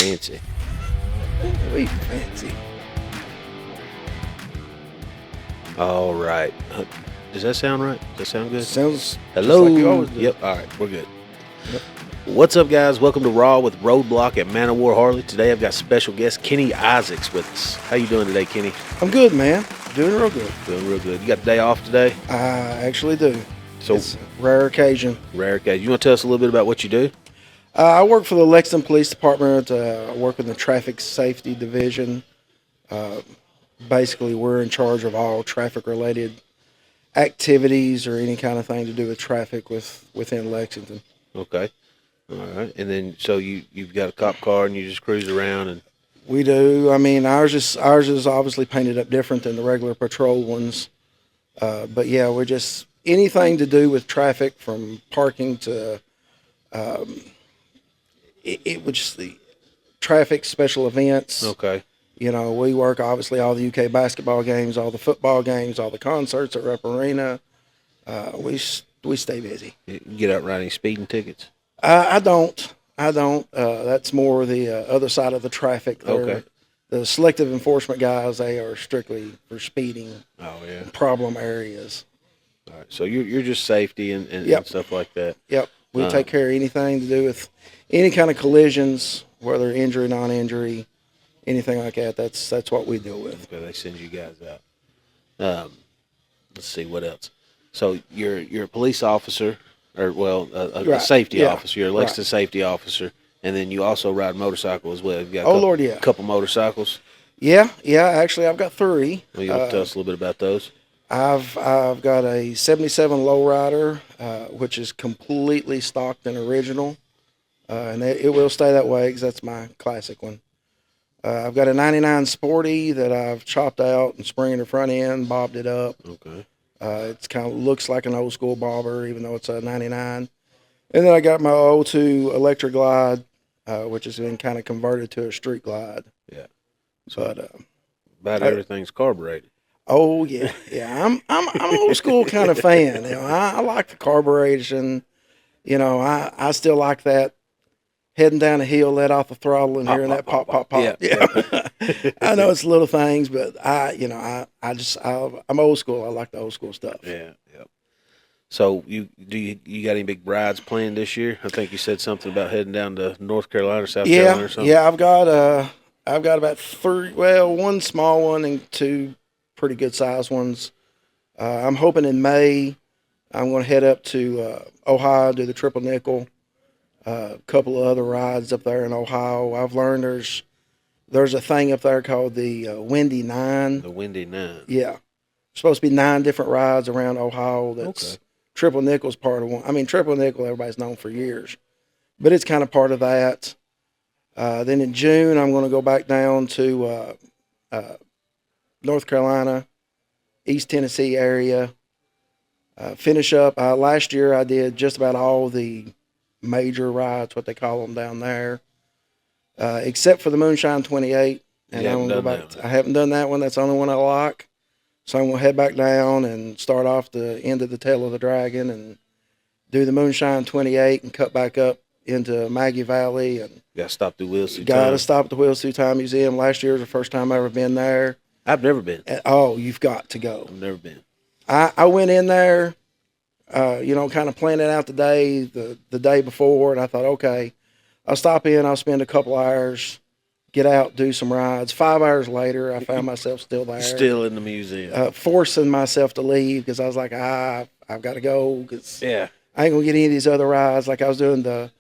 fancy. We fancy. All right. Does that sound right? Does that sound good? Sounds Hello. just like you always do. Yep. All right. We're good. Yep. What's up, guys? Welcome to Raw with Roadbloc and Man O War Harley. Today I've got special guest Kenny Isaacs with us. How you doing today, Kenny? I'm good, man. Doing real good. Doing real good. You got the day off today? I actually do. So It's a rare occasion. rare occasion. You want to tell us a little bit about what you do? I work for the Lexington Police Department. I work in the Traffic Safety Division. Basically, we're in charge of all traffic-related activities or any kind of thing to do with traffic within Lexington. Okay. All right. And then so you've got a cop car and you just cruise around and We do. I mean, ours is obviously painted up different than the regular patrol ones. But yeah, we're just anything to do with traffic, from parking to it was just the traffic special events. okay. You know, we work obviously all the UK basketball games, all the football games, all the concerts at Rep Arena. We stay busy. You get out writing speeding tickets. I don't. That's more the other side of the traffic. Okay. The selective enforcement guys, they are strictly for speeding. Oh yeah. Problem areas. All right. So you're just safety and Yep. stuff like that. Yep. We take care of anything to do with any kind of collisions, whether injury, non-injury, anything like that. That's what we deal with. Okay, they send you guys out. Let's see what else. So you're a police officer, or a Right, safety yeah, officer. You're a Lexington Safety Officer, and then you also ride a motorcycle as well. You've got Yeah. a couple motorcycles. Yeah. Actually, I've got three. Well, you want to tell us a little bit about those? I've got a '77 lowrider, which is completely stocked and original, and it will stay that way because that's my classic one. I've got a '99 Sporty that I've chopped out and spring in the front end, bobbed it up. Okay. It's kind of looks like an old school bobber, even though it's a '99. And then I got my '02 Electric Glide, which has been kind of converted to a street glide. Yeah. But About everything's carbureted. oh yeah. I'm old school kind of fan. You know, I like the carburation. You know, I still like that heading down a hill, let off the throttle, and hearing that pop. Yeah. I know it's little things, but I'm old school. I like the old school stuff. Yeah. Yep. So you got any big rides planned this year? I think you said something about heading down to North Carolina or South Carolina or something. Yeah. I've got about three. Well, one small one and two pretty good sized ones. I'm hoping in May I'm going to head up to Ohio, do the triple nickel. A couple of other rides up there in Ohio. I've learned there's a thing up there called the Windy Nine. The Windy Nine. Yeah, supposed to be 9 different rides around Ohio. That's Okay. triple nickel's part of one. I mean, triple nickel everybody's known for years, but it's kind of part of that. Then in June I'm going to go back down to North Carolina, East Tennessee area. Finish up. Last year I did just about all the major rides, what they call them down there, except for the Moonshine 28. And I'm gonna go back. I haven't done that one. That's the only one I like. So I'm gonna head back down and start off the end of the Tail of the Dragon and do the Moonshine 28 and cut back up into Maggie Valley and Got to stop through Wheels Through got to Time. stop at the Wheels Through Time Museum. Last year was the first time I ever been there. I've never been. Oh, you've got to go. I've never been. I went in there, kind of planning out the day before, and I thought, okay, I'll stop in, I'll spend a couple hours, get out, do some rides. 5 hours later, I found myself still there. Still in the museum. Forcing myself to leave because I was like, I've got to go because Yeah. I ain't going to get any of these other rides. Like I was doing the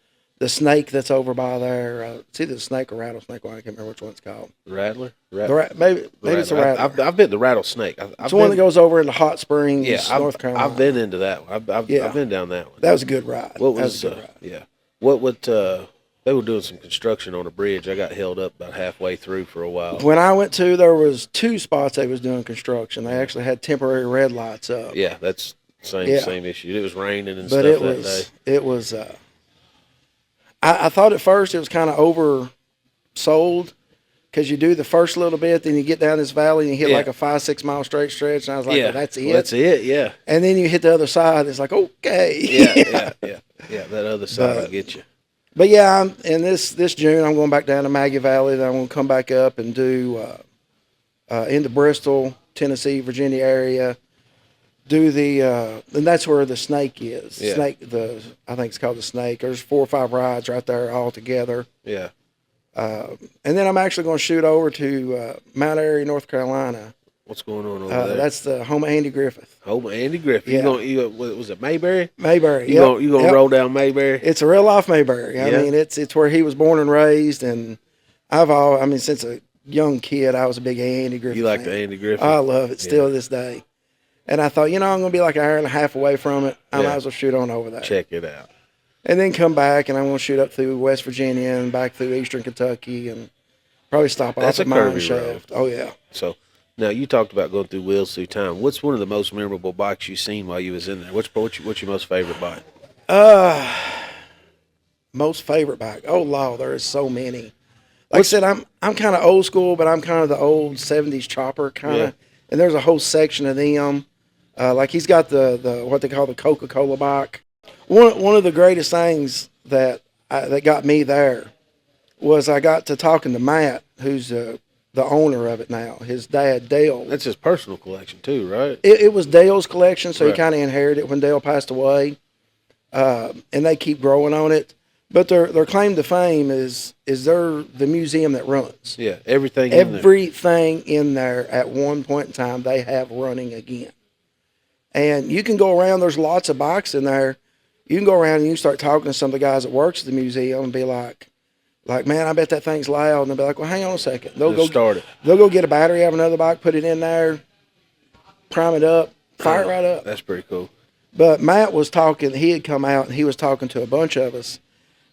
snake that's over by there. It's either the snake or rattlesnake one. I can't remember which one it's called. Rattler? Maybe it's a rattler. I've been to Rattlesnake. It's the one that goes over into Hot Springs, Yeah, North Carolina. I've been into that one. I've been down that one. That was a good ride. What That was a good ride. yeah? What would they were doing some construction on a bridge. I got held up about halfway through for a while. When I went to, there was 2 spots they was doing construction. They actually had temporary red lights up. Yeah, that's same issue. It was raining and But stuff it that was day. it was. I thought at first it was kind of oversold because you do the first little bit, then you get down this valley and you hit like a 5-6 mile straight stretch, and I was like, well, that's it. Well, that's it. Yeah. And then you hit the other side, it's like, okay. Yeah. That other side will get you. But yeah, in this June, I'm going back down to Maggie Valley. Then I'm going to come back up and do into Bristol, Tennessee, Virginia area. Do and that's where the Snake is. Yeah. I think it's called the Snake. There's 4 or 5 rides right there all together. Yeah. And then I'm actually going to shoot over to Mount Airy, North Carolina. What's going on over there? That's the home of Andy Griffith. Home of Andy Griffith. Yeah. Was it Mayberry? Mayberry. You gonna roll down Mayberry? It's a real life Mayberry. I mean, it's where he was born and raised, and since a young kid, I was a big Andy Griffith. You like fan. the Andy Griffith? I love it still to this day. And I thought, I'm going to be like an hour and a half away from it. I might as well shoot on over there. Check it out. And then come back, and I'm going to shoot up through West Virginia and back through Eastern Kentucky, and probably stop off at Mine Shaft. Oh, yeah. So, now you talked about going through wheels through time. What's one of the most memorable bikes you've seen while you was in there? What's your most favorite bike? Most favorite bike? Oh, Lord, there is so many. Like I said, I'm kind of old school, but I'm kind of the old 70s chopper kind of. Yeah. And there's a whole section of them. Like he's got the what they call the Coca-Cola bike. One of the greatest things that got me there was I got to talking to Matt, who's the owner of it now. His dad, Dale. That's his personal collection too, right? It was Dale's collection, so right. He kind of inherited it when Dale passed away. And they keep growing on it. But their claim to fame is they're the museum that runs. Yeah, everything in there at one point in time they have running again. And you can go around, there's lots of bikes in there. You can go around and you can start talking to some of the guys that works at the museum and be like, man, I bet that thing's loud. And they'll be like, well, hang on a second. They'll go start it. They'll go get a battery out of another bike, put it in there, prime it up, fire it right up. That's pretty cool. But Matt was talking, he had come out and he was talking to a bunch of us.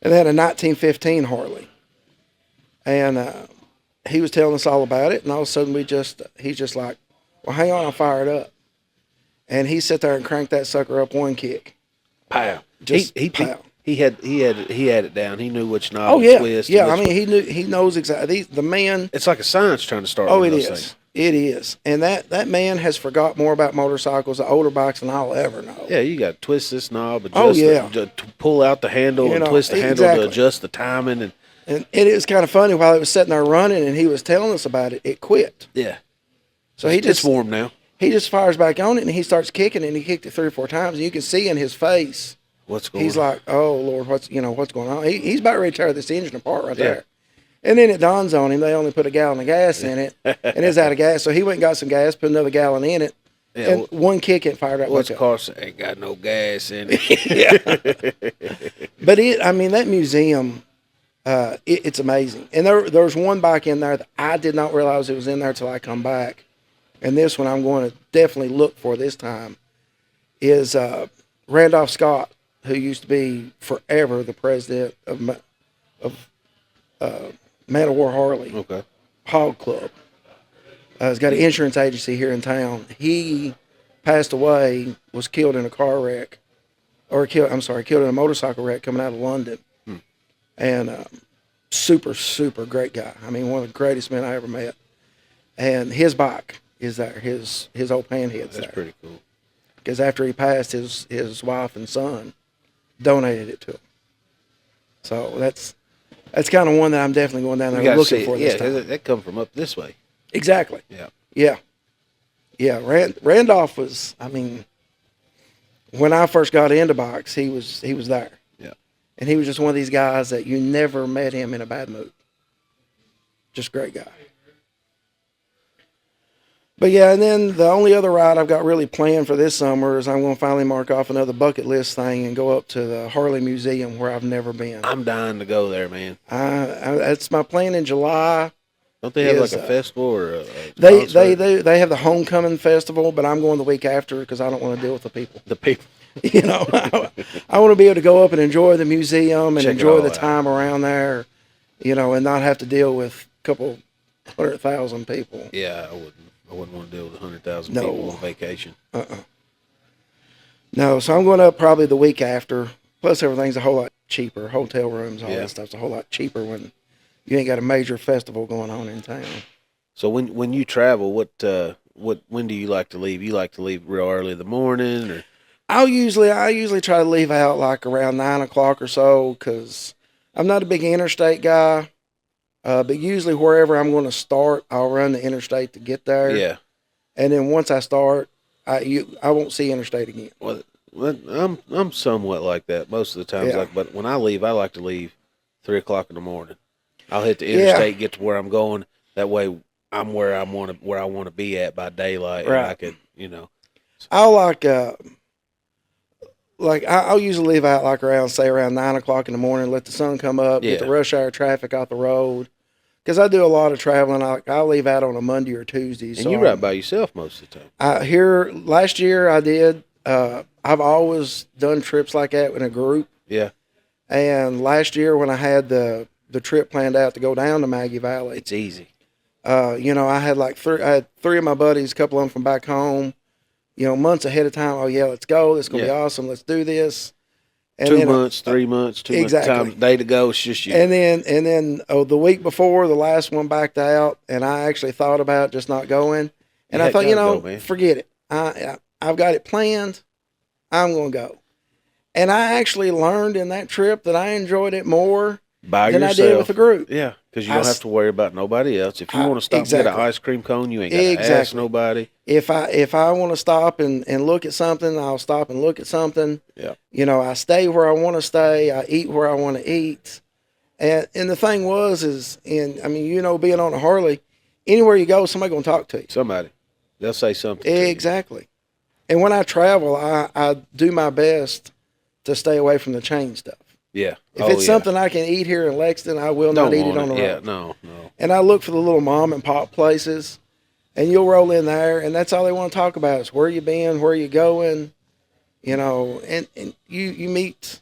And they had a 1915 Harley. And he was telling us all about it. And all of a sudden he's just like, well, hang on, I'll fire it up. And he sat there and cranked that sucker up one kick. Pow. Just pow. He had it down. He knew which knob to twist. Yeah, he knows exactly. The man. It's like a science trying to start. Oh, it is. Things. It is. And that man has forgot more about motorcycles, the older bikes, than I'll ever know. Yeah, you got to twist this knob, to pull out the handle and twist the handle to adjust the timing. And it was kind of funny while it was sitting there running and he was telling us about it, it quit. Yeah. So it's warm now. He just fires back on it and he starts kicking it and he kicked it 3 or 4 times. And you can see in his face. What's going on? He's like, oh, Lord, what's going on? He's about ready to tear this engine apart there. And then it dawns on him, they only put a gallon of gas in it, and it's out of gas. So he went and got some gas, put another gallon in it, and one kick it fired right back up. What's ain't got no gas in it. But that museum, it's amazing. And there's one bike in there that I did not realize it was in there till I come back. And this one I'm going to definitely look for this time is Randolph Scott, who used to be forever the president of Man O War Harley. Okay. Hog Club. He's got an insurance agency here in town. He passed away, was killed in a car wreck, killed in a motorcycle wreck coming out of London. And super, super great guy. I mean, one of the greatest men I ever met. And his bike is there. His old panhead's there. That's pretty cool. Because after he passed, his wife and son donated it to him. So that's kind of one that I'm definitely going down there looking for this time. Yeah, that come from up this way. Exactly. Yeah. Randolph was, when I first got into bikes, he was there. Yeah. And he was just one of these guys that you never met him in a bad mood. Just great guy. But yeah, and then the only other ride I've got really planned for this summer is I'm going to finally mark off another bucket list thing and go up to the Harley Museum where I've never been. I'm dying to go there, man. That's my plan in July. Don't they have like a festival or a they have the homecoming festival, but I'm going the week after because I don't want to deal with the people. The people. I want to be able to go up and enjoy the museum and enjoy the time around there, and not have to deal with a couple 100,000 people. Yeah, I wouldn't. I wouldn't want to deal with 100,000 people on vacation. No, so I'm going up probably the week after. Plus, everything's a whole lot cheaper. Hotel rooms, all that stuff's a whole lot cheaper when you ain't got a major festival going on in town. So when you travel, when do you like to leave? You like to leave real early in the morning, or? I usually try to leave out like around 9 o'clock or so, because I'm not a big interstate guy, but usually wherever I'm going to start, I'll run the interstate to get there. Yeah. And then once I start, I won't see interstate again. Well, I'm somewhat like that most of the times. Yeah. But when I leave, I like to leave 3 o'clock in the morning. I'll hit the Yeah. interstate, get to where I'm going. That way, I'm where I want to be at by daylight, and I Right. could, I'll I'll usually leave out like around 9 o'clock in the morning, let the sun come up, get the Yeah. rush hour traffic out the road. Because I do a lot of traveling. I'll leave out on a Monday or Tuesday. and So you ride by yourself most of the time. here last year I did. I've always done trips like that in a group. Yeah, And last year when I had the trip planned out to go down to Maggie Valley, it's easy. I had I had three of my buddies, a couple of them from back home. Months ahead of time. Oh yeah, let's go. This is gonna be Yeah. awesome. Let's do this. And 2 months, 3 months, 2 months exactly. time, day to go. It's just you. And then the week before, the last one backed out, and I actually thought about just not going. And You I thought, gotta go, man. forget it. I've got it planned. I'm going to go. And I actually learned in that trip that I enjoyed it more By than yourself. I did with a group. Yeah, because you I don't s- have to worry about nobody else. If you I- want to stop and get an exactly. ice cream cone, you ain't got to ask Exactly. nobody. If I want to stop and look at something, I'll stop and look at something. Yeah. I stay where I want to stay. I eat where I want to eat. And the thing being on a Harley, anywhere you go, somebody gonna talk to you. Somebody. They'll say something. to you. Exactly. And when I travel, I do my best to stay away from the chain stuff. Yeah. If it's something I can eat here in Lexington, I will not eat it on the road. Yeah, no. And I look for the little mom and pop places, and you'll roll in there, and that's all they want to talk about is where you been, where you going, and you meet.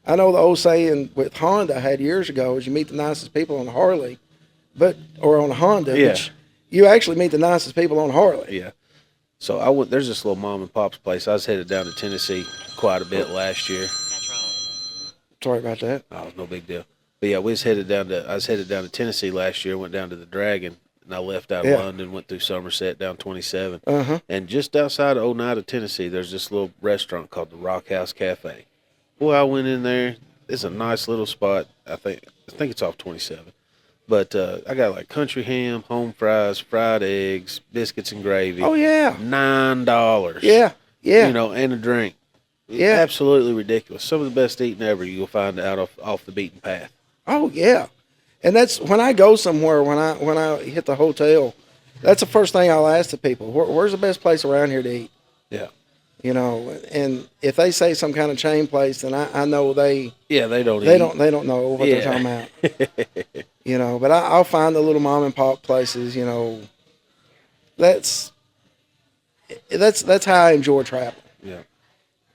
I know the old saying with Honda I had years ago is you meet the nicest people on a Harley, or on a Honda. Yeah. But you actually meet the nicest people on a Harley. Yeah. So I went. There's this little mom and pop's place. I was headed down to Tennessee quite a bit last year. Sorry about that. Oh, no big deal. But yeah, I was headed down to Tennessee last year. Went down to the Dragon, and I left out of Yeah. London, went through Somerset, down 27, Uh-huh. and just outside of Oneida, Tennessee, there's this little restaurant called the Rock House Cafe. Boy, I went in there. It's a nice little spot. I think it's off 27. But I got like country ham, home fries, fried eggs, biscuits and gravy. Oh yeah. $9. Yeah. Yeah. And a drink. Yeah. Absolutely ridiculous. Some of the best eating ever you'll find out off the beaten path. Oh yeah. And that's when I go somewhere, when I hit the hotel, that's the first thing I'll ask the people. Where's the best place around here to eat? Yeah. And if they say some kind of chain place, then I know they don't know what they're talking about. But I'll find the little mom and pop places. That's how I enjoy travel. Yeah.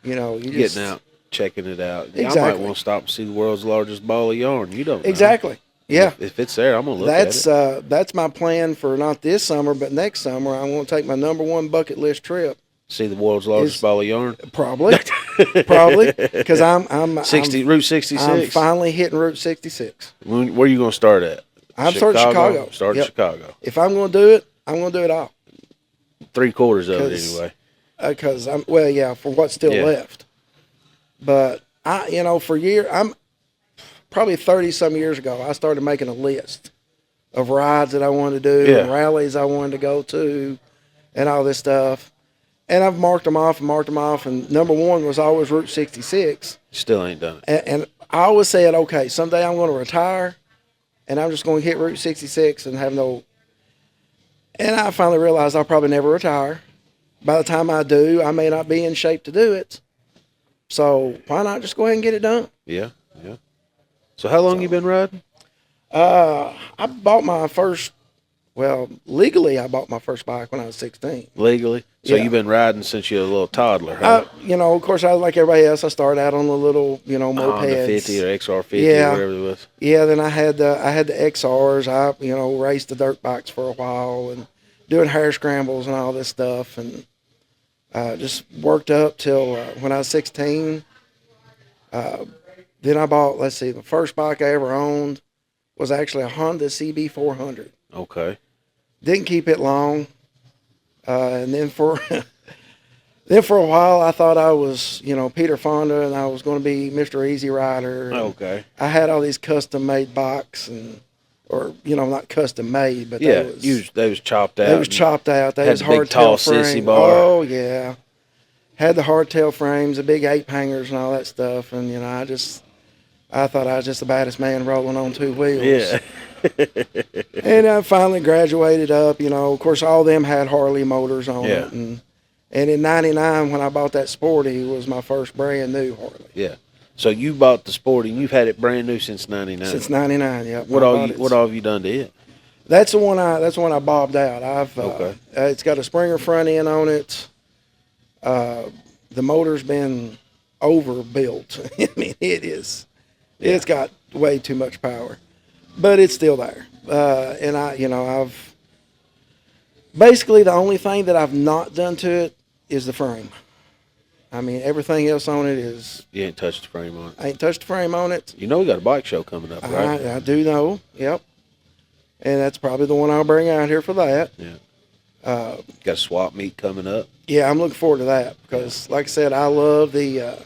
You Getting just, out, checking it out. I might Exactly. want to stop and see the world's largest ball of yarn. You don't know. Exactly. Yeah. If it's there, I'm gonna look at it. That's my plan for not this summer, but next summer. I'm going to take my number one bucket list trip. See the world's largest ball of yarn. Probably, because I'm Route 66. I'm finally hitting Route 66. Where you gonna start at? I'm starting Chicago. Start Yep. at Chicago. If I'm going to do it, I'm going to do it all. 3/4 of it 'Cause- anyway. Because for what's still Yeah. left. But for years, I'm probably 30 some years ago, I started making a list of rides that I wanted to do, Yeah. and rallies I wanted to go to, and all this stuff. And I've marked them off, and number one was always Route 66. Still ain't done it. And I always said, okay, someday I'm going to retire, and I'm just going to hit Route 66 and have no. And I finally realized I'll probably never retire. By the time I do, I may not be in shape to do it. So why not just go ahead and get it done? Yeah. So how long you been riding? I bought my first. Legally, I bought my first bike when I was 16. Legally? So Yeah. you've been riding since you were a little toddler, huh? Of course, I was like everybody else. I started out on the little, Honda mopeds. 50 or XR50 Yeah. or whatever it was. Yeah, then I had the XRs. I raced the dirt bikes for a while and doing hair scrambles and all this stuff, and just worked up till when I was 16. Then I bought. The first bike I ever owned was actually a Honda CB400. Okay. Didn't keep it long, and then for Then for a while, I thought I was, Peter Fonda, and I was going to be Mr. Easy Rider. Okay. I had all these custom-made bikes, or not custom-made, but Yeah, they was chopped out. They was chopped out. They had was the big, hardtail tall frame. sissy bar. Oh yeah, had the hardtail frames, the big ape hangers, and all that stuff. And I thought I was just the baddest man rolling on two wheels. Yeah. And I finally graduated up. Of course, all of them had Harley motors on Yeah. it, and in '99 when I bought that Sporty, it was my first brand new Harley. Yeah. So you bought the Sporty, and you've had it brand new since '99. Since '99, yeah. What all have you done to it? That's the one I bobbed out. Okay. It's got a Springer front end on it. The motor's been overbuilt. I mean, it is. Yeah. It's got way too much power, but it's still there. And I've basically the only thing that I've not done to it is the frame. I mean, everything else on it is. You ain't touched the frame on it. I ain't touched the frame on it. You know we got a bike show coming up, right? I do know. Yep. And that's probably the one I'll bring out here for that. Yeah. Uh, Got a swap meet coming up. Yeah, I'm looking forward to that because, like I said, I love the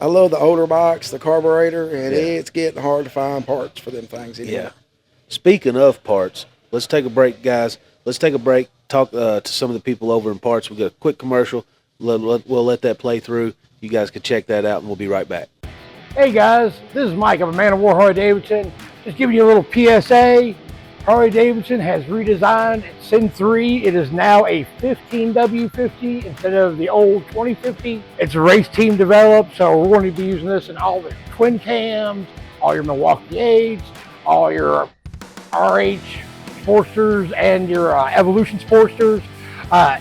older bikes, the carburetor, and it's getting hard to find parts for them things anymore. Yeah. Speaking of parts, let's take a break, guys. Let's take a break. Talk to some of the people over in parts. We got a quick commercial. We'll let that play through. You guys can check that out, and we'll be right back. Hey guys, this is Mike. I'm a Man O War Harley-Davidson. Just giving you a little PSA. Harley-Davidson has redesigned its Sin 3. It is now a 15W50 instead of the old 2050. It's a race team developed, so we're going to be using this in all the twin cams, all your Milwaukee 8s, all your RH Sportsters, and your Evolution Sportsters.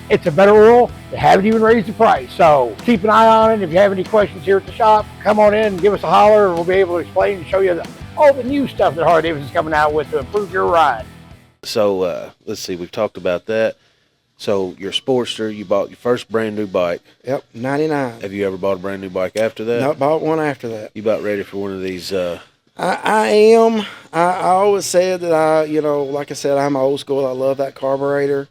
It's a better oil. They haven't even raised the price, so keep an eye on it. If you have any questions here at the shop, come on in and give us a holler, and we'll be able to explain and show you all the new stuff that Harley-Davidson's coming out with to improve your ride. So let's see. We've talked about that. So your Sportster, you bought your first brand new bike. Yep, 99. Have you ever bought a brand new bike after that? No, bought one after that. You about ready for one of these? I am. I always said that like I said, I'm old school. I love that carburetor.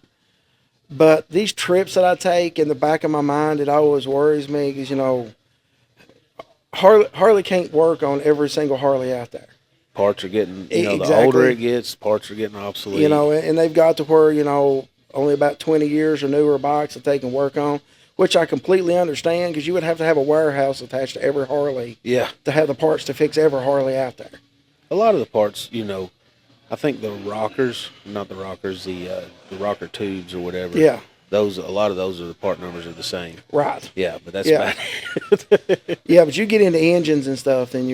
But these trips that I take, in the back of my mind, it always worries me because, Harley can't work on every single Harley out there. Parts are getting, Exactly. The older it gets, parts are getting obsolete. And they've got to where, only about 20 years or newer bikes that they can work on, which I completely understand because you would have to have a warehouse attached to every Harley Yeah. to have the parts to fix every Harley out there. A lot of the parts, I think the rockers, not the rockers, the rocker tubes or whatever. Yeah. A lot of those are the part numbers are the same. Right. Yeah, but that's Yeah. about Yeah, but you get into engines and stuff, then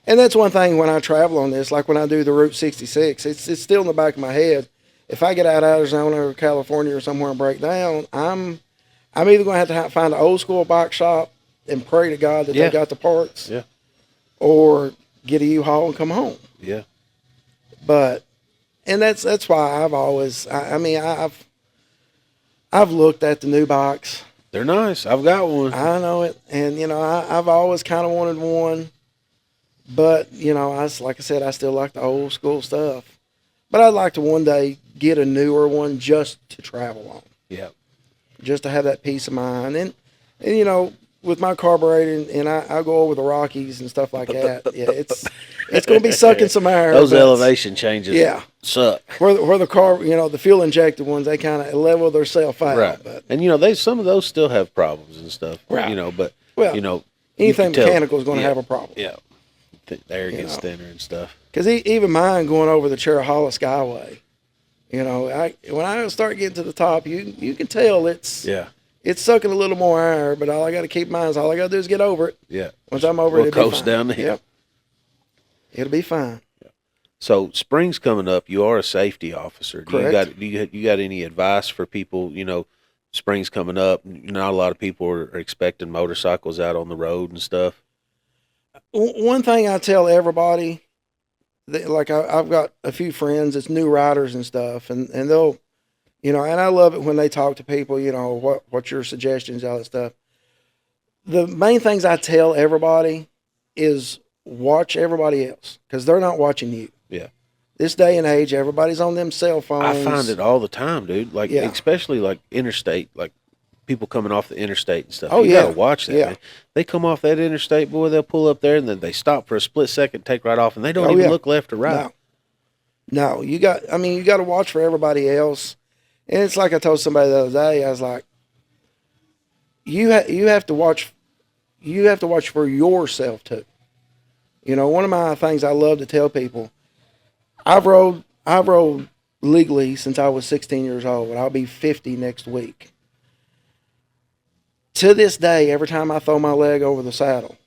And that's one thing when I travel on this, like when I do the Route 66, it's still in the back of my head. If I get out of Arizona or California or somewhere and break down, I'm either going to have to find an old school bike shop and pray to God that they got the parts, Yeah. or get a U-Haul and come home. Yeah. But, and that's why I've always, I've looked at the new bikes. They're nice. I've got one. I know it, and I've always kind of wanted one, but like I said, I still like the old school stuff. But I'd like to one day get a newer one just to travel on. Yeah. Just to have that peace of mind, and with my carburetor, and I go over the Rockies and stuff like that. Yeah, it's going to be sucking some air. Those elevation changes. Yeah. Suck. Where the car, the fuel injected ones, they kind of level themselves out. Right. But, And some of those still have problems and stuff. Right. But anything mechanical is going to have a problem. Yeah. The air gets thinner and stuff. Because even mine going over the Cherahalla Skyway, when I start getting to the top, you can tell it's sucking a little more air, but all I got to keep in mind is all I got to do is get over it. Yeah. Once I'm over it, it'll coast be fine. down the hill. Yep. It'll be fine. So spring's coming up. You are a safety officer. Correct. You got any advice for people? Spring's coming up. Not a lot of people are expecting motorcycles out on the road and stuff. One thing I tell everybody, I've got a few friends that's new riders and stuff, and they'll, and I love it when they talk to people, what's your suggestions, all that stuff. The main things I tell everybody is watch everybody else because they're not watching you. Yeah. This day and age, everybody's on them cell phones. I find it all the time, dude. Especially like interstate, like people coming off the interstate and stuff. Oh, You yeah. gotta watch that, Yeah. man. They come off that interstate, boy. They'll pull up there and then they stop for a split second, take right off, and they don't Oh, even yeah. look left or right. No, you got to watch for everybody else. And it's like I told somebody the other day, I was like, you have to watch for yourself too. You know, one of my things I love to tell people, I've rode legally since I was 16 years old. I'll be 50 next week. To this day, every time I throw my leg over the saddle,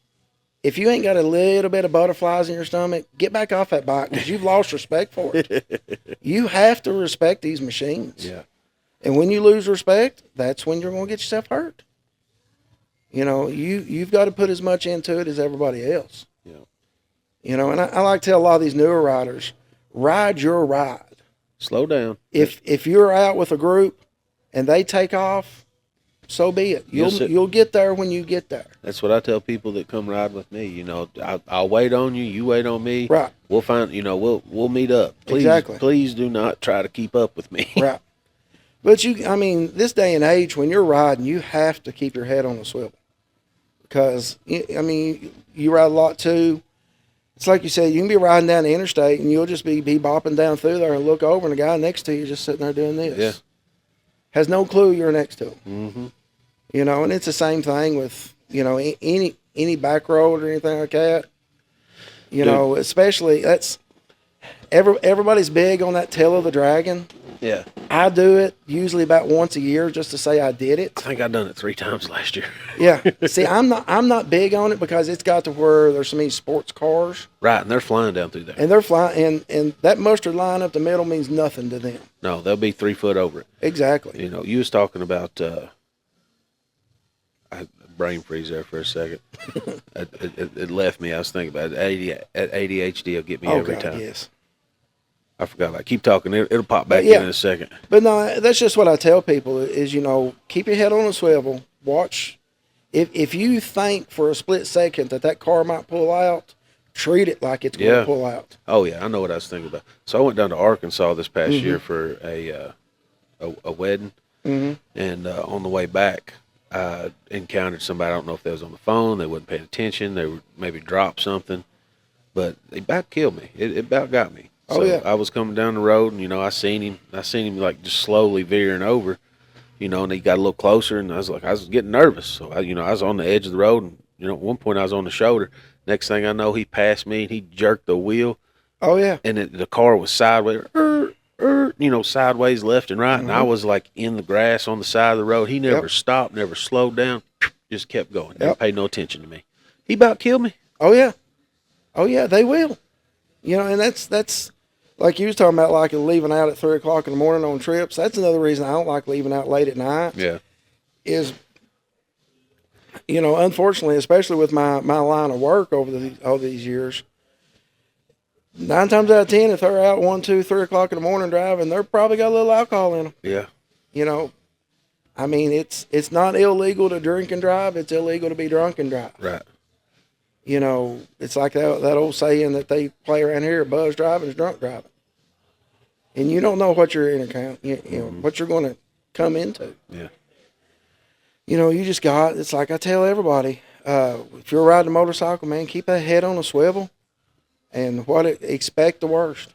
if you ain't got a little bit of butterflies in your stomach, get back off that bike because you've lost respect for it. You have to respect these machines. Yeah. And when you lose respect, that's when you're going to get yourself hurt. You know, you've got to put as much into it as everybody else. Yeah. You know, and I like to tell a lot of these newer riders, ride your ride. Slow down. If you're out with a group and they take off, so be it. You'll get there when you get there. That's what I tell people that come ride with me. You know, I'll wait on you. You wait on me. Right. We'll find. You know, we'll meet up. Please, Exactly. Please do not try to keep up with me. Right. But this day and age, when you're riding, you have to keep your head on the swivel. Because, you ride a lot too. It's like you said, you can be riding down the interstate and you'll just be bopping down through there and look over and the guy next to you just sitting there doing this. Yeah. Has no clue you're next to him. Mm-hmm. You know, and it's the same thing with, any back road or anything like that. You know, especially everybody's big on that tail of the dragon. Yeah. I do it usually about once a year just to say I did it. I think I've done it 3 times last year. Yeah. See, I'm not big on it because it's got to where there's so many sports cars. Right, and they're flying down through there. And they're flying, and that mustard line up the middle means nothing to them. No, they'll be 3 foot over it. Exactly. You know, you was talking about I brain freeze there for a second. it left me. I was thinking about it. ADHD will get me every time. Yes. I forgot. I keep talking. It'll pop back Yeah. in a second. But no, that's just what I tell people is, keep your head on a swivel. Watch. If you think for a split second that car might pull out, treat it like it's going to pull out. Oh, yeah. I know what I was thinking about. So I went down to Arkansas this past year for a wedding. Mm-hmm. And on the way back, I encountered somebody. I don't know if they was on the phone. They wasn't paying attention. They would maybe drop something. But they about killed me. It about got me. So Oh, yeah. I was coming down the road, and, I seen him like just slowly veering over, and he got a little closer, and I was getting nervous. So, I was on the edge of the road, and, at one point I was on the shoulder. Next thing I know, he passed me, and he jerked the wheel. Oh, yeah. And the car was sideways, sideways left and right. Mm-hmm. And I was like in the grass on the side of the road. He never stopped, never slowed down, just kept going. Didn't pay no attention to me. He about killed me. Oh, yeah. Oh, yeah, they will. And that's like you was talking about, like leaving out at 3 o'clock in the morning on trips. That's another reason I don't like leaving out late at night. Yeah. Is, unfortunately, especially with my line of work over these years, 9 times out of 10, if they're out 1, 2, 3 o'clock in the morning driving, they're probably got a little alcohol in them. Yeah. It's not illegal to drink and drive. It's illegal to be drunk and drive. Right. It's like that old saying that they play around here: buzz driving is drunk driving. And you don't know what you're what you're going to come into. Yeah. You just got. It's like I tell everybody: if you're riding a motorcycle, man, keep that head on a swivel, and expect the worst.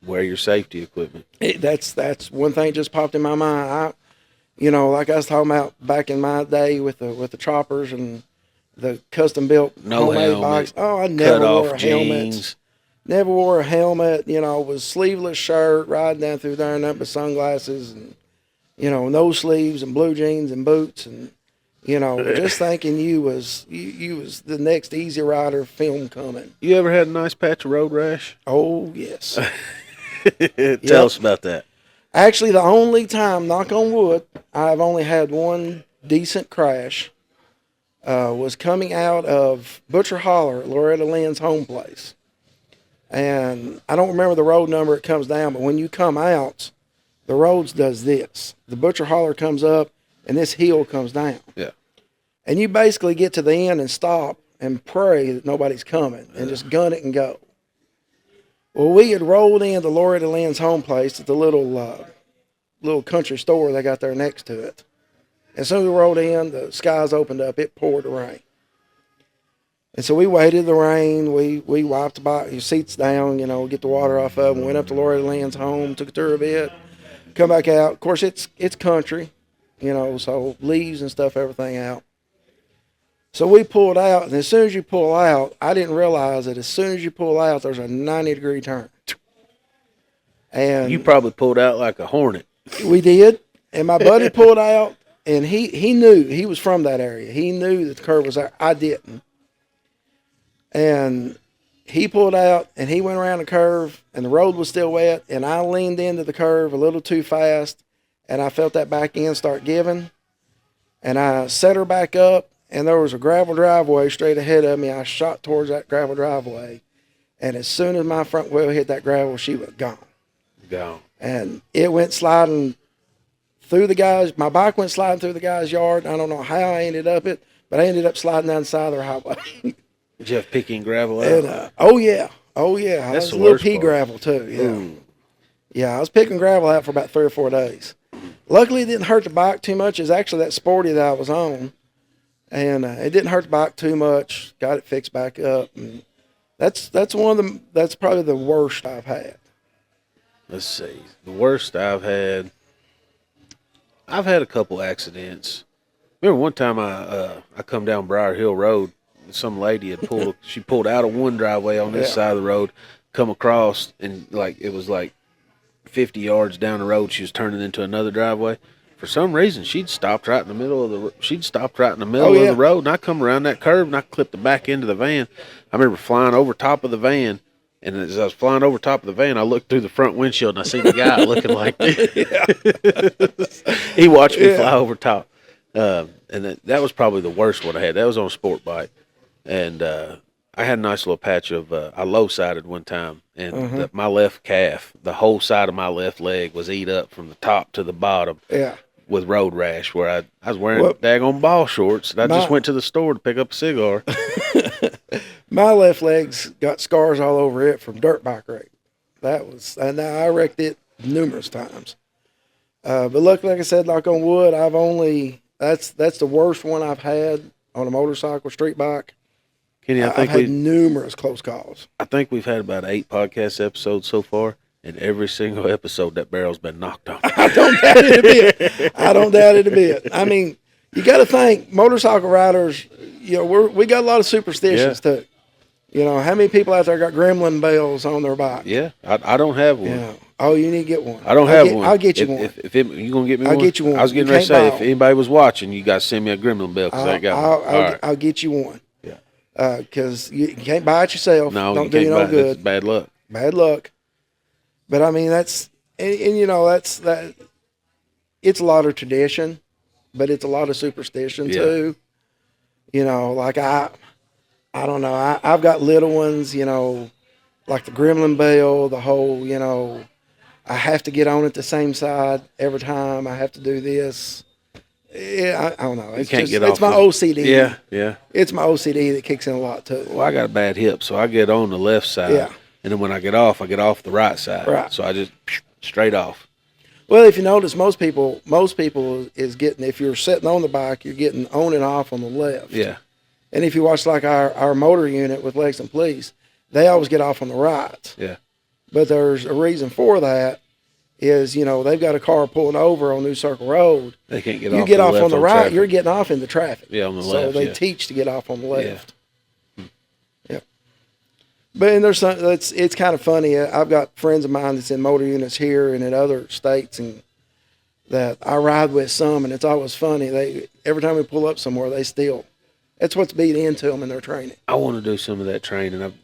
Wear your safety equipment. That's one thing that just popped in my mind. Like I was talking about back in my day with the choppers and the custom built homemade bikes. Oh, I never wore a helmet. Never wore a helmet. Was sleeveless shirt, riding down through there, and nothing but sunglasses and no sleeves and blue jeans and boots and just thinking you was the next Easy Rider film coming. You ever had a nice patch of road rash? Oh yes. Tell us about that. Actually, the only time, knock on wood, I've only had one decent crash was coming out of Butcher Holler at Loretta Lynn's home place. And I don't remember the road number it comes down, but when you come out, the roads does this. The Butcher Holler comes up, and this hill comes down. Yeah. And you basically get to the end and stop and pray that nobody's coming and just gun it and go. Well, we had rolled into Loretta Lynn's home place at the little little country store they got there next to it. As soon as we rolled in, the skies opened up. It poured the rain. And so we waited the rain. We wiped the seats down, get the water off of them. Went up to Lori Lynn's home, took a tour of it, come back out. Of course, it's country, so leaves and stuff, everything out. So we pulled out, and as soon as you pull out, I didn't realize that as soon as you pull out, there's a 90-degree turn. And You probably pulled out like a hornet. we did, and my buddy pulled out, and he knew, he was from that area. He knew that the curve was there. I didn't. And he pulled out, and he went around the curve, and the road was still wet, and I leaned into the curve a little too fast, and I felt that back end start giving, and I set her back up, and there was a gravel driveway straight ahead of me. I shot towards that gravel driveway, and as soon as my front wheel hit that gravel, she was gone. Gone. And it went sliding through the guy's, my bike went sliding through the guy's yard. I don't know how I ended up it, but I ended up sliding down the side of their highway. Did you have picking gravel out? And, oh yeah. That's That's the a little worst pea part. gravel too. Yeah. Ooh. Yeah, I was picking gravel out for about 3 or 4 days. Luckily, it didn't hurt the bike too much. It's actually that Sporty that I was on, and it didn't hurt the bike too much. Got it fixed back up, and that's probably the worst I've had. Let's see. The worst I've had a couple accidents. Remember one time I come down Briar Hill Road, and some lady had she pulled out of one driveway on this side of the road, come across, and it was 50 yards down the road, she was turning into another driveway. For some reason, she'd stopped right in the middle of the of the road, and I come around that curve and I clipped the back end of the van. I remember flying over top of the van. And as I was flying over top of the van, I looked through the front windshield and I see the guy looking like this. He watched me fly over top. And that was probably the worst one I had. That was on a sport bike. And I had a nice little patch of, I low-sided one time. And my left calf, the whole side of my left leg was eat up from the top to the bottom. Yeah. With road rash, where I was wearing daggone ball shorts. And I just went to the store to pick up a cigar. My left leg's got scars all over it from dirt bike wreck. And I wrecked it numerous times. But luckily, like I said, knock on wood, that's the worst one I've had on a motorcycle, street bike. Kenny, I've had numerous close calls. I think we've had about 8 podcast episodes so far, and every single episode that barrel's been knocked off. I don't doubt it a bit. I mean, you got to think motorcycle riders. We got a lot of superstitions too. How many people out there got gremlin bells on their bike? Yeah, I don't have one. Yeah. Oh, you need to get one. I don't have one. I'll get you one. If you gonna get me one? I'll get you one. I was getting ready to say, if anybody was watching, you guys send me a gremlin bell because I ain't got one. I'll get you one. Yeah. Because you can't buy it yourself. No, don't you do can't you buy no it. good. It's bad luck. Bad luck. But I mean, that's that. It's a lot of tradition, but it's a lot of superstition too. I don't know. I've got little ones, like the gremlin bell, the whole, I have to get on it the same side every time. I have to do this. Yeah, I don't know. It's my OCD. Yeah. It's my OCD that kicks in a lot too. Well, I got a bad hip, so I get on the left side. Yeah. And then when I get off the right side. Right. So I just straight off. Well, if you notice, most people is getting, if you're sitting on the bike, you're getting on and off on the left. Yeah. And if you watch our motor unit with Lexington Police, they always get off on the right. Yeah. But there's a reason for that is, they've got a car pulling over on New Circle Road. They can't get off. You get off on the right, traffic. You're getting off into traffic. Yeah, on the so left. So they teach to get off on the left. Yeah. Yeah. But and there's some, it's kind of funny. I've got friends of mine that's in motor units here and in other states, and that I ride with some, and it's always funny. Every time we pull up somewhere, they steal. That's what's beat into them in their training. I want to do some of that training.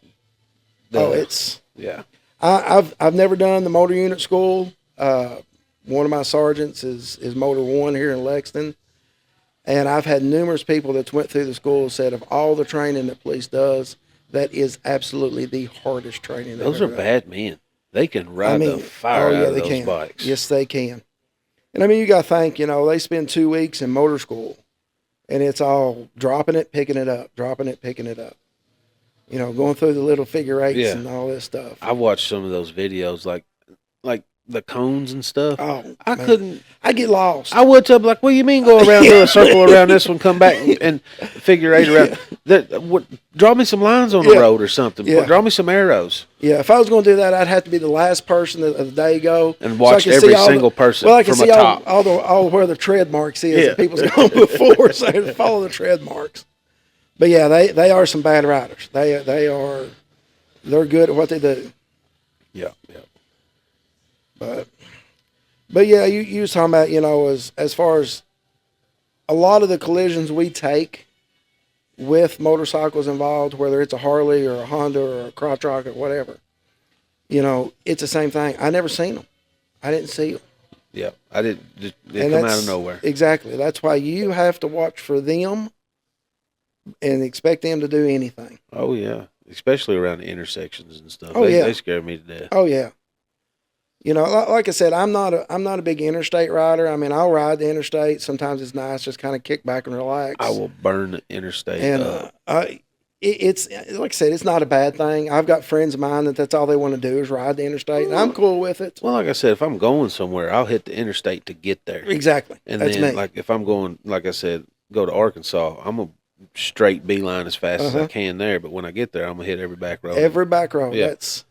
Yeah. I've never done the motor unit school. One of my sergeants is Motor 1 here in Lexington. And I've had numerous people that went through the school said of all the training that police does, that is absolutely the hardest training. Those are bad men. They can ride the fire out of those bikes. Yes, they can. And I mean, you got to think, they spend 2 weeks in motor school, and it's all dropping it, picking it up, dropping it, picking it up. Going through the little figure eights and all this stuff. I've watched some of those videos, like the cones and stuff. Oh, I man. couldn't. I get lost. I would tell like, what do you mean go around, do a circle around this one, come back and figure 8 around? Draw me some lines on the road or something. Yeah. Draw me some arrows. Yeah, if I was going to do that, I'd have to be the last person of the day go and watch every single person. Well, I can from see a top. all where the tread marks is that people's gone before, so I have to follow the tread marks. But yeah, they are some bad riders. They're good at what they do. Yeah. But yeah, you was talking about, as far as a lot of the collisions we take with motorcycles involved, whether it's a Harley or a Honda or a crotch rocket or whatever, it's the same thing. I never seen them. I didn't see them. Yeah, I didn't. They come out of nowhere. Exactly. That's why you have to watch for them and expect them to do anything. Oh yeah, especially around the intersections and stuff. Oh yeah, they scare me to death. Oh yeah. Like I said, I'm not a big interstate rider. I mean, I'll ride the interstate. Sometimes it's nice, just kind of kick back and relax. I will burn the interstate and, up. It's like I said, it's not a bad thing. I've got friends of mine that's all they want to do is ride the interstate, and I'm cool with it. Well, like I said, if I'm going somewhere, I'll hit the interstate to get there. Exactly. And that's then, me. like if I'm going, like I said, go to Arkansas, I'm a straight beeline as fast as I can there. But when I get there, I'm gonna hit every back road. Every back road. Yeah. That's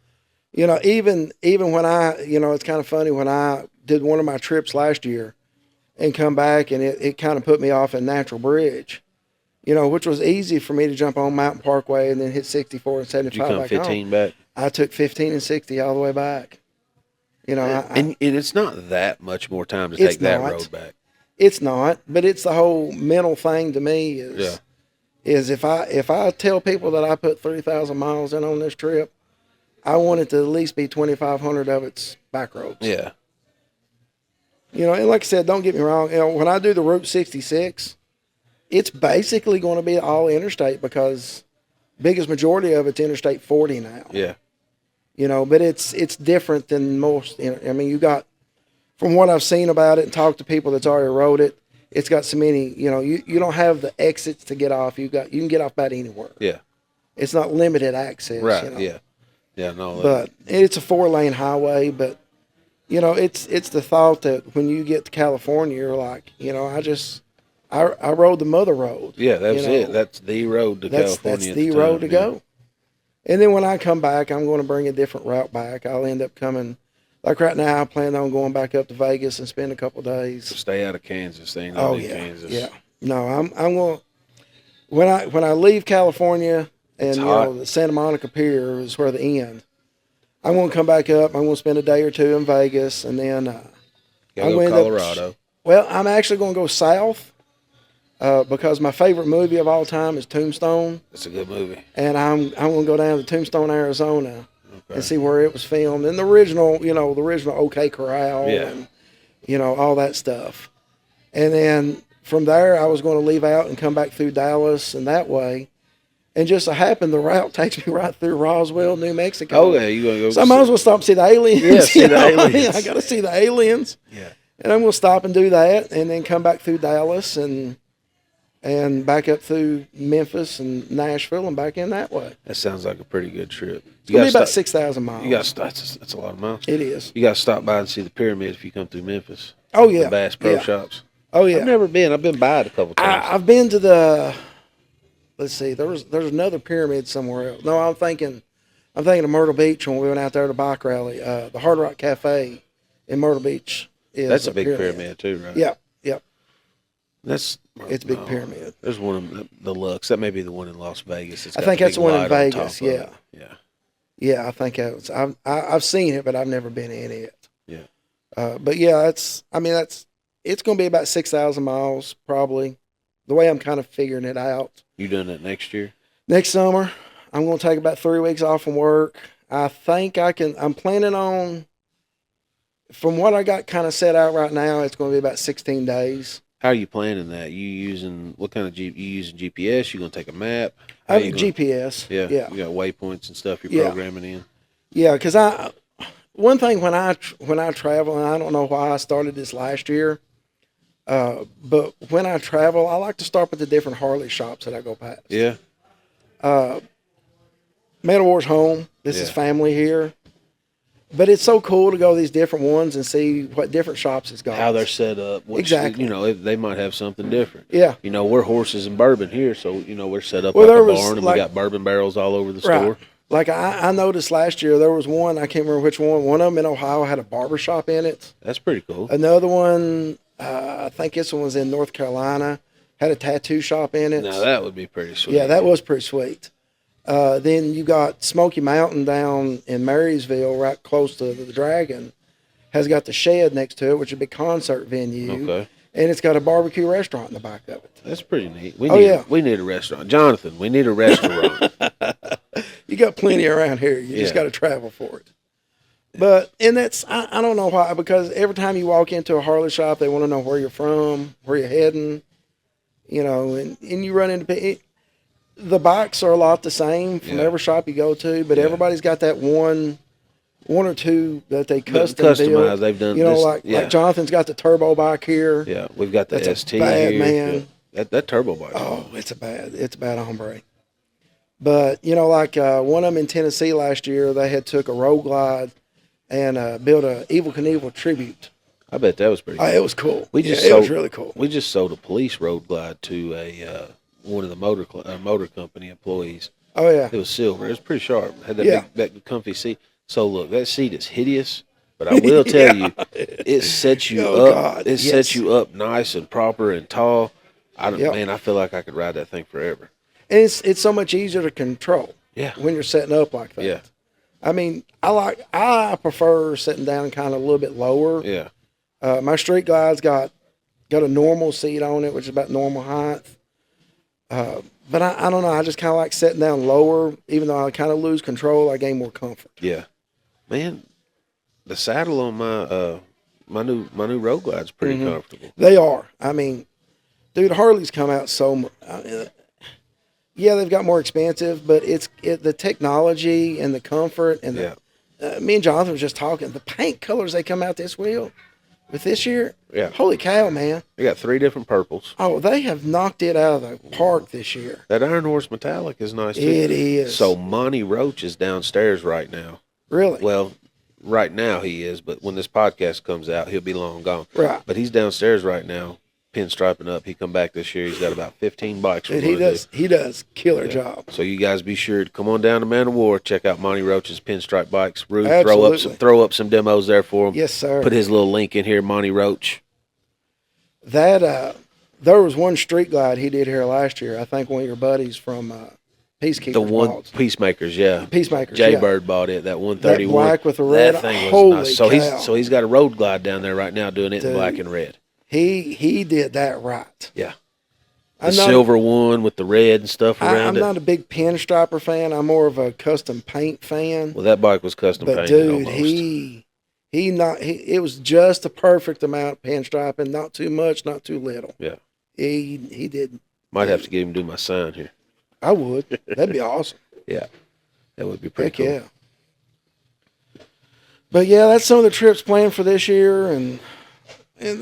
even when I it's kind of funny when I did one of my trips last year and come back and it kind of put me off at Natural Bridge. Which was easy for me to jump on Mountain Parkway and then hit 64 and 75 Did you come back 15 home. back? I took 15 and 60 all the way back. And it's not that much more time to take that road back. It's not, but it's the whole mental thing to me is if I tell people that I put 3,000 miles in on this trip, I want it to at least be 2,500 of it's back roads. Yeah. And like I said, don't get me wrong. When I do the Route 66, it's basically going to be all interstate because biggest majority of it's Interstate 40 now. Yeah. But it's different than most. I mean, you got, from what I've seen about it and talked to people that's already rode it, it's got so many, you don't have the exits to get off. You can get off about anywhere. Yeah. It's not limited access. Right. Yeah. Yeah. No. But it's a 4-lane highway. But it's the thought that when you get to California, you're like, I rode the mother road. Yeah, that's it. That's the road to California. That's the road to go. And then when I come back, I'm going to bring a different route back. I'll end up coming, like right now, I plan on going back up to Vegas and spend a couple of days. So stay out of Kansas. Stay in Kansas. Yeah. No, I'm going to, when I leave California and the Santa Monica Pier is where the end, I'm going to come back up. I'm going to spend a day or two in Vegas, and then I'm going to Colorado. Well, I'm actually going to go south. Because my favorite movie of all time is Tombstone. It's a good movie. And I'm going to go down to Tombstone, Arizona, and see where it was filmed. And the original OK Corral and, all that stuff. And then from there, I was going to leave out and come back through Dallas and that way. And just so happened, the route takes me right through Roswell, New Mexico. Oh, yeah. You going to go? So I might as well stop and see the aliens. Yeah, see the aliens. I got to see the aliens. Yeah. And I'm going to stop and do that and then come back through Dallas and back up through Memphis and Nashville and back in that way. That sounds like a pretty good trip. It's going to be about 6,000 miles. You got to stop. That's a lot of miles. It is. You got to stop by and see the pyramid if you come through Memphis. Oh, yeah. The Bass Pro Shops. Oh, yeah. I've never been. I've been by it a couple times. I've been to the, let's see, there's another pyramid somewhere else. No, I'm thinking of Myrtle Beach when we went out there to bike rally. The Hard Rock Cafe in Myrtle Beach is That's a big pyramid too, right? Yeah, yep. It's a big pyramid. There's one in the Lux. That may be the one in Las Vegas. I think that's the one in Vegas. Yeah, yeah, yeah. I think I've seen it, but I've never been in it. Yeah. But yeah, it's going to be about 6,000 miles probably. The way I'm kind of figuring it out. You doing that next year? Next summer, I'm going to take about 3 weeks off from work. I think I'm planning on, from what I got kind of set out right now, it's going to be about 16 days. How are you planning that? You using what kind of you using GPS? You gonna take a map? I have GPS. Yeah. You got waypoints and stuff you're programming in. Yeah, because one thing when I travel, and I don't know why I started this last year, but when I travel, I like to start with the different Harley shops that I go past. Yeah. Man O War's home. This is family here. But it's so cool to go to these different ones and see what different shops it's got. How they're set up. Exactly. You know, they might have something different. Yeah. You know, we're horses and bourbon here, so, you know, we're set up Well, like there a was, barn, and like- we got bourbon barrels all over the Right. store. Like I noticed last year, there was one, I can't remember which one. One of them in Ohio had a barber shop in it. That's pretty cool. Another one, I think this one was in North Carolina, had a tattoo shop in it. Now, that would be pretty sweet. Yeah, that was pretty sweet. Then you got Smoky Mountain down in Marysville, right close to the Dragon, has got the shed next to it, which is a big concert venue. Okay. And it's got a barbecue restaurant in the back of it. That's pretty neat. Yeah. We need a restaurant. Jonathan, we need a restaurant. You got plenty around here. You just got to travel for it. But, and that's, I don't know why, because every time you walk into a Harley shop, they want to know where you're from, where you're heading, you know, and you run into the bikes are a lot the same from every shop you go to, but everybody's got that one or two that they customized. Customized, they've done. You know, this, like Jonathan's got the turbo bike here. Yeah, we've got the That's ST a bad here. man. Yeah. That turbo bike. Oh, it's a bad hombre. But you know, like one of them in Tennessee last year, they had took a Road Glide and built a Evil Knievel tribute. I bet that was pretty cool. It was cool. It was really cool. We just sold a police Road Glide to one of the motor company employees. Oh yeah, It was silver. It was pretty sharp. Had that big comfy seat. So look, that seat is hideous, but I will tell you, it sets you up. God, Sets you up nice and proper and tall. Yep. Man, I feel like I could ride that thing forever. and it's so much easier to control. Yeah. When you're setting up like that. Yeah. I mean, I prefer sitting down kind of a little bit lower. Yeah. My Street Glide's got a normal seat on it, which is about normal height. But I don't know. I just kind of like sitting down lower, even though I kind of lose control. I gain more comfort. Yeah. Man, the saddle on my new Road Glide's pretty comfortable. They are. I mean, dude, Harley's come out so much. Yeah, they've got more expensive, but the technology and the comfort and me and Jonathan was just talking. The paint colors they come out this wheel with this year. Yeah. Holy cow, man! They got 3 different purples. Oh, they have knocked it out of the park this year. That Iron Horse Metallic is nice too. It is. So Monty Roach is downstairs right now. Really? Well, right now he is, but when this podcast comes out, he'll be long gone. Right. But he's downstairs right now, pinstriping up. He come back this year. He's got about 15 bikes. And he does killer job. So you guys be sure to come on down to Man O War, check out Monty Roach's pinstripe bikes. Rude, Absolutely. throw up some demos there for him. Yes, sir. Put his little link in here, Monty Roach. That there was one Street Glide he did here last year. I think one of your buddies from Peacekeepers. The one bought. Peacemakers, yeah. Peacemakers. Jay yeah. Bird bought it. That 131. That black with the red. That thing was Holy nice. So cow. he's got a Road Glide down there right now doing it in Dude. black and red. He did that right. Yeah. The I'm not- silver one with the red and stuff around I'm it. not a big pinstriper fan. I'm more of a custom paint fan. Well, that bike was custom But painted dude, almost. it was just the perfect amount of pinstriping, not too much, not too little. Yeah. He did. Might have to get him to do my sign here. I would. That'd be awesome. Yeah. That would be pretty Heck cool. yeah. But yeah, that's some of the trips planned for this year, and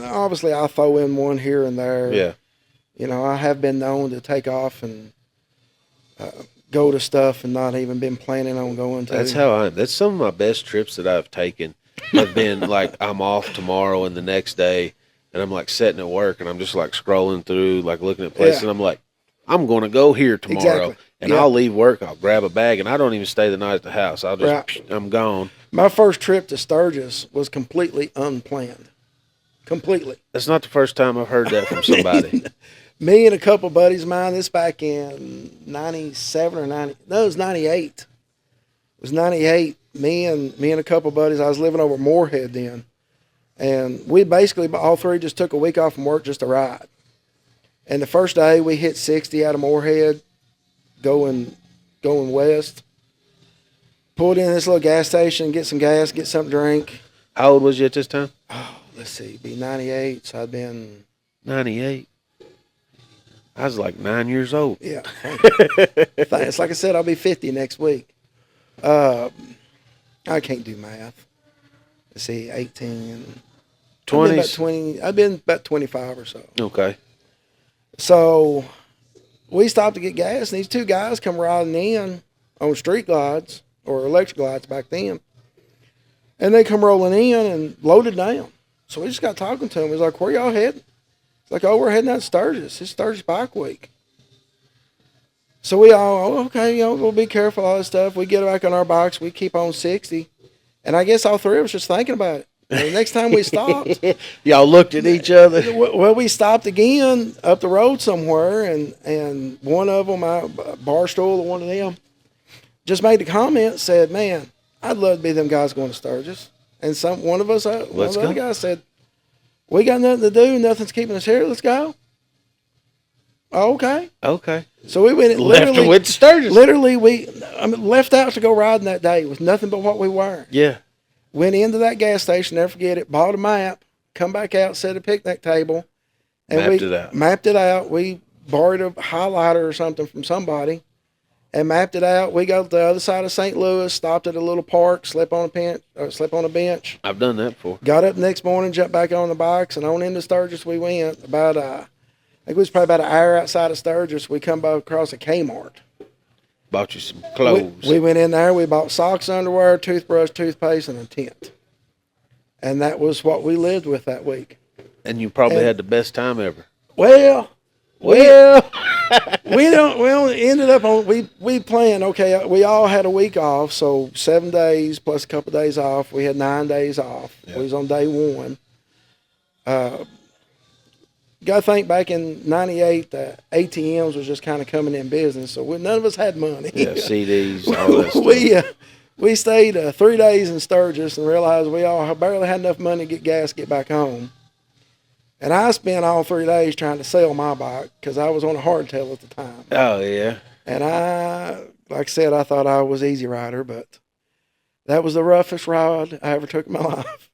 obviously I'll throw in one here and there. Yeah. You know, I have been known to take off and go to stuff and not even been planning on going to. That's how that's some of my best trips that I've taken have been like I'm off tomorrow and the next day, and I'm like sitting at work and I'm just like scrolling through, like looking at places, and I'm like, I'm going to go here tomorrow. Exactly. And Yeah. I'll leave work, I'll grab a bag, and I don't even stay the night at the house. I'll just, Right. I'm gone. My first trip to Sturgis was completely unplanned. Completely. That's not the first time I've heard that from somebody. Me and a couple buddies of mine, this back in 97 or 90, no, it was 98. It was 98. Me and a couple buddies, I was living over Moorhead then. And we basically, all three just took a week off from work just to ride. And the first day we hit 60 out of Moorhead, going west. Pulled in this little gas station, get some gas, get something to drink. How old was you at this time? Oh, let's see, be 98, so I'd been... 98. I was like 9 years old. Yeah. Thanks. Like I said, I'll be 50 next week. I can't do math. Let's see, 18. 20s? I've been about 25 or so. Okay. So we stopped to get gas, and these two guys come riding in on street glides or electric glides back then. And they come rolling in and loaded down. So we just got talking to them. He's like, where y'all heading? It's like, oh, we're heading out to Sturgis. It's Sturgis Bike Week. So we all, okay, we'll be careful, all this stuff. We get back on our bikes. We keep on 60. And I guess all three of us just thinking about it. And the next time we stopped. Y'all looked at each other. Well, we stopped again up the road somewhere. And one of them, Barstool or one of them, just made the comment, said, man, I'd love to be them guys going to Sturgis. And one of the other guys said, we got nothing to do. Nothing's keeping us here. Let's go. Oh, okay. Okay. So we went Went to Sturgis. Literally, left out to go riding that day with nothing but what we were. Yeah. Went into that gas station, never forget it, bought a map, come back out, set a picnic table. And mapped it out. We borrowed a highlighter or something from somebody and mapped it out. We got to the other side of St. Louis, stopped at a little park, slept on a bench. I've done that before. Got up the next morning, jumped back on the bikes, and on into Sturgis we went. I think it was probably about an hour outside of Sturgis. We come across a Kmart. Bought you some clothes. We went in there. We bought socks, underwear, toothbrush, toothpaste, and a tent. And that was what we lived with that week. And you probably had the best time ever. Well, we ended up on we planned. Okay, we all had a week off, so 7 days plus a couple of days off. We had 9 days off. Yep. We was on day one. Got to think back in '98, ATMs was just kind of coming in business, so none of us had money. Yeah, CDs, all that stuff. We stayed 3 days in Sturgis and realized we all barely had enough money to get gas, get back home. And I spent all 3 days trying to sell my bike because I was on a hardtail at the time. Oh, yeah. And like I said, I thought I was easy rider, but that was the roughest ride I ever took in my life.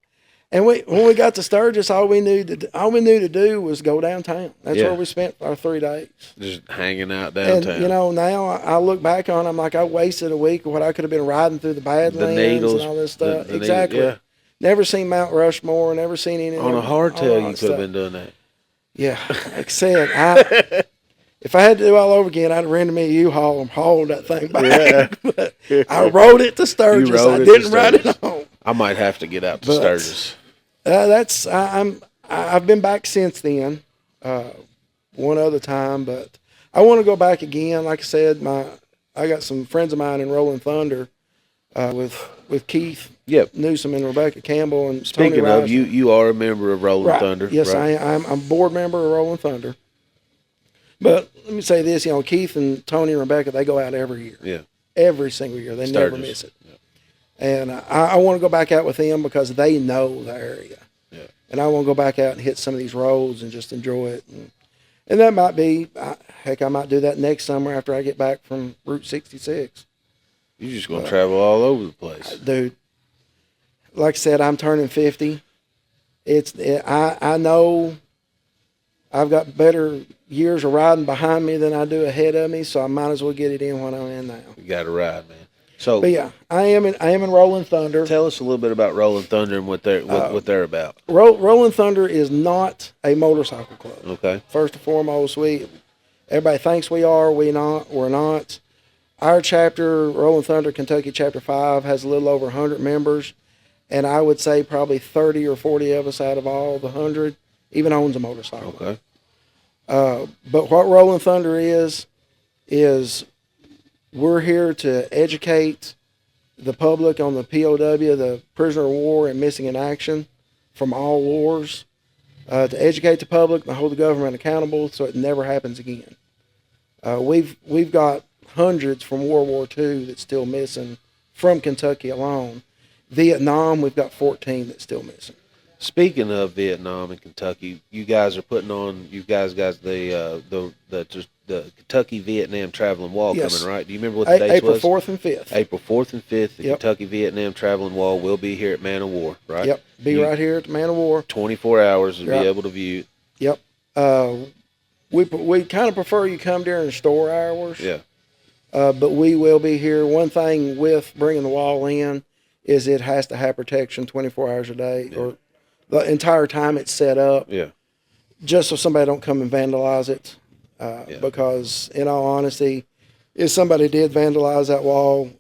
And when we got to Sturgis, all we knew to do was go downtown. That's where we spent our 3 days. Just hanging out downtown. And, now I look back on it, I'm like, I wasted a week of what I could have been riding through the Badlands and all this stuff. Exactly. Yeah. Never seen Mount Rushmore, never seen any. On a hardtail, you could have been doing that. Yeah. Like I said, if I had to do it all over again, I'd have rented me a U-Haul and hauled that thing back. Yeah. But I rode it to Sturgis. I didn't ride it home. I might have to get out to Sturgis. I've been back since then, one other time, but I want to go back again. Like I said, I got some friends of mine in Rolling Thunder, with Keith Newsom and Rebecca Campbell and Speaking Tony of, you are a member of Rolling Thunder. Yes, right? I'm a board member of Rolling Thunder. But let me say this, Keith and Tony and Rebecca, they go out every year. Yeah. Every single year. They never miss it. Yeah. And I want to go back out with them because they know the area. Yeah. And I want to go back out and hit some of these roads and just enjoy it. And that might be, I might do that next summer after I get back from Route 66. You're just going to travel all over the place. Dude, like I said, I'm turning 50. I know I've got better years of riding behind me than I do ahead of me, so I might as well get it in when I'm in now. You got to ride, man. But yeah, I am in Rolling Thunder. Tell us a little bit about Rolling Thunder and what they're about. Rolling Thunder is not a motorcycle club. Okay. First and foremost, everybody thinks we are. We're not. Our chapter, Rolling Thunder Kentucky Chapter 5, has a little over 100 members, and I would say probably 30 or 40 of us out of all the 100 even owns a motorcycle. Okay. But what Rolling Thunder is we're here to educate the public on the POW, the prisoner of war and missing in action from all wars, to educate the public and hold the government accountable so it never happens again. We've got hundreds from World War II that's still missing from Kentucky alone. Vietnam, we've got 14 that's still missing. Speaking of Vietnam and Kentucky, you guys are putting on. You guys got the Kentucky Vietnam Traveling Wall coming, right? Do you remember what the dates was? April 4th and 5th. April 4th and 5th, the Kentucky Vietnam Traveling Wall will be here at Man O War, right? Yep, right here at the Man O War. 24 hours to be able to view it. Yep. We kind of prefer you come during store hours. Yeah. But we will be here. One thing with bringing the wall in is it has to have protection 24 hours a day or the entire time it's set up. Yeah. Just so somebody don't come and vandalize it. Because in all honesty, if somebody did vandalize that wall,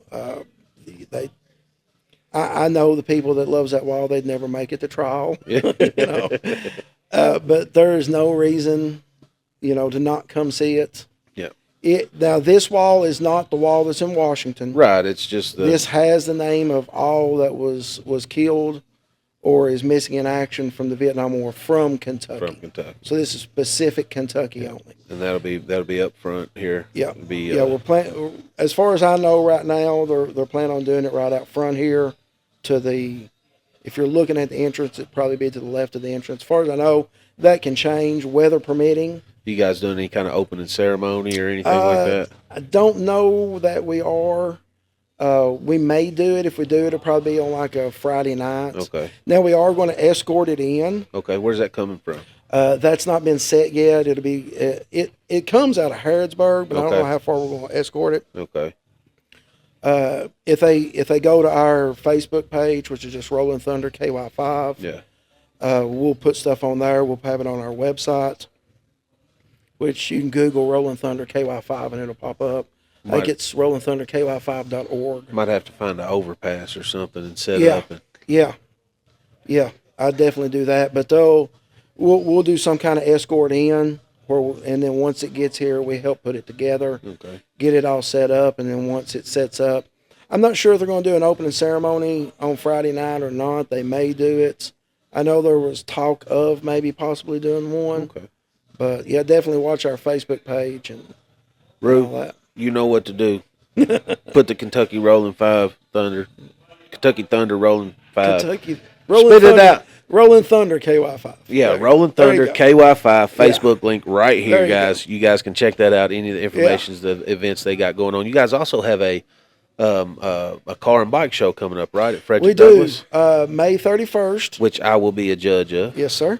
I know the people that loves that wall, they'd never make it to trial, Yeah. you know. But there is no reason, to not come see it. Yeah. Now, this wall is not the wall that's in Washington. Right. It's just This has the name of all that was killed or is missing in action from the Vietnam War from Kentucky. from Kentucky. So this is specific Kentucky only. And that'll be up front here. Yeah. It'll be, We're planning. As far as I know, right now they're planning on doing it right out front here, to the. If you're looking at the entrance, it'd probably be to the left of the entrance. As far as I know, that can change, weather permitting. You guys doing any kind of opening ceremony or anything like that? I don't know that we are. We may do it. If we do it, it'll probably be on like a Friday night. Okay. Now we are going to escort it in. Okay. Where's that coming from? That's not been set yet. It'll be it comes out of Harrodsburg, but I don't Okay. know how far we're going to escort it. Okay. If they go to our Facebook page, which is just Rolling Thunder KY5, Yeah. we'll put stuff on there. We'll have it on our website, which you can Google Rolling Thunder KY5 and it'll pop up. I think it's rollingthunderky5.org. Might have to find an overpass or something and set Yeah. up. Yeah, I'd definitely do that. But we'll do some kind of escort in, and then once it gets here, we help put it together, Okay. get it all set up, and then once it sets up, I'm not sure if they're going to do an opening ceremony on Friday night or not. They may do it. I know there was talk of maybe possibly doing one. Okay. But yeah, definitely watch our Facebook page and all Rube, that. you know what to do. Put the Kentucky Rolling Kentucky Thunder Rolling 5. Kentucky Spit it out. Rolling Thunder KY5. Yeah, There- Rolling there you Thunder go. KY5 Facebook link right here, There you guys. You guys can check that out. Any of the information, the events they got going on. You guys also have a car and bike show coming up, right, at Frederick We do. Douglass, May 31st. which I will be a judge of. Yes, sir.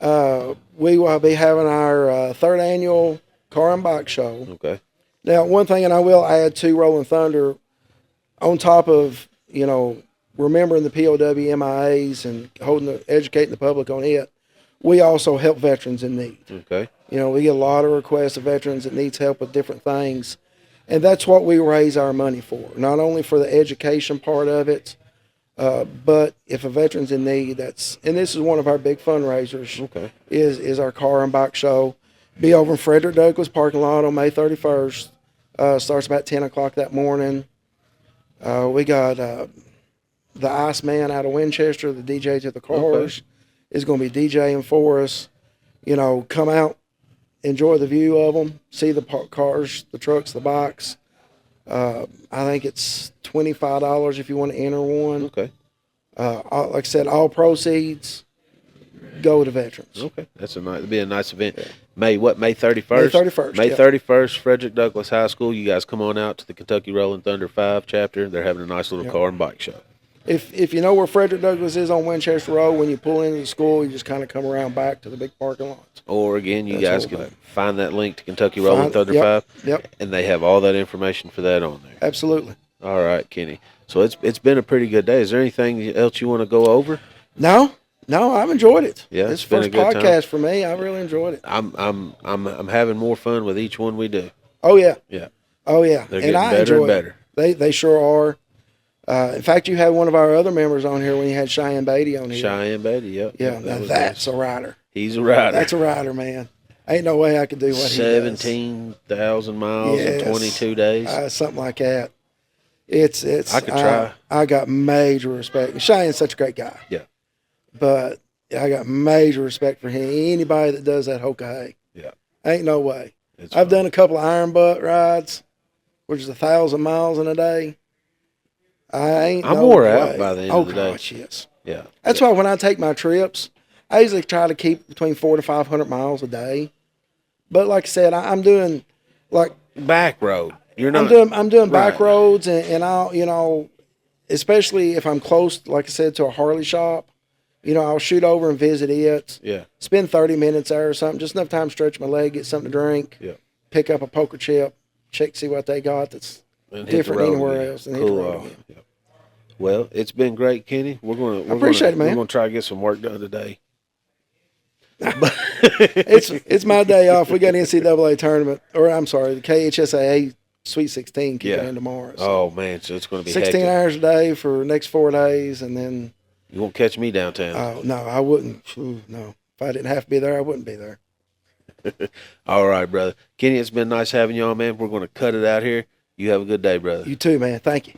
We will be having our third annual car and bike show. Okay. Now, one thing, and I will add to Rolling Thunder, on top of, remembering the POW MIAs and educating the public on it, we also help veterans in need. Okay. We get a lot of requests of veterans that needs help with different things. And that's what we raise our money for, not only for the education part of it, but if a veteran's in need, and this is one of our big fundraisers, Okay. is our car and bike show. Be over in Frederick Douglass parking lot on May 31st. Starts about 10 o'clock that morning. We got the Iceman out of Winchester, the DJ to the cars, is going to be DJing for us. Come out, enjoy the view of them, see the cars, the trucks, the bikes. I think it's $25 if you want to enter one. Okay. Like I said, all proceeds go to veterans. Okay. It'll be a nice event. May 31st? May 31st, May yeah. 31st, Frederick Douglass High School. You guys come on out to the Kentucky Rolling Thunder 5 chapter. They're having a nice little car and bike show. If you know where Frederick Douglass is on Winchester Road, when you pull into the school, you just kind of come around back to the big parking lot. Or again, you That's guys all can bad. find that link to Kentucky Rolling Thunder Yep, 5. yep. And they have all that information for that on there. Absolutely. All right, Kenny. So it's been a pretty good day. Is there anything else you want to go over? No, I've enjoyed it. Yeah, This it's been first a good time. podcast for me. I really enjoyed it. I'm having more fun with each one we do. Oh yeah, Yeah. oh yeah. They're and getting I better enjoy and better. it. They sure are. In fact, you had one of our other members on here when you had Cheyenne Beatty on here. Cheyenne Betty, yep. Yeah, Yep, now was that's nice. a rider. He's a rider. That's a rider, man. Ain't no way I could do what he does. 17,000 miles in Yes. 22 days. Something like that. It's. I could try. I got major respect. Cheyenne's such a great guy. Yeah. But I got major respect for him. Anybody that does that hoka, Yeah. ain't no way. It's I've fun. done a couple of iron butt rides, which is 1,000 miles in a day. I'm wore out by the end of the day. Gosh, yes. Yeah. That's why when I take my trips, I usually try to keep between 400 to 500 miles a day. But like I said, I'm doing like Back road. You're not. I'm doing back right. roads, and I'll especially if I'm close, like I said, to a Harley shop, I'll shoot over and visit it. Yeah. Spend 30 minutes there or something, just enough time to stretch my leg, get something to drink. Yeah. Pick up a poker chip, check see what they got that's And hit the different road anywhere again. else. And hit the Cool road off. again. Yeah. Well, it's been great, Kenny. We're appreciate it, man. We're gonna try to get some work done today. It's my day off. We got an NCAA tournament, or I'm sorry, the KHSAA Sweet 16 kicking Yeah. in tomorrow. So Oh man, so it's going to be 16 hectic. hours a day for the next 4 days, and then You won't catch me downtown. no, I wouldn't. No, if I didn't have to be there, I wouldn't be there. All right, brother. Kenny, it's been nice having you on, man. We're going to cut it out here. You have a good day, brother. You too, man. Thank you.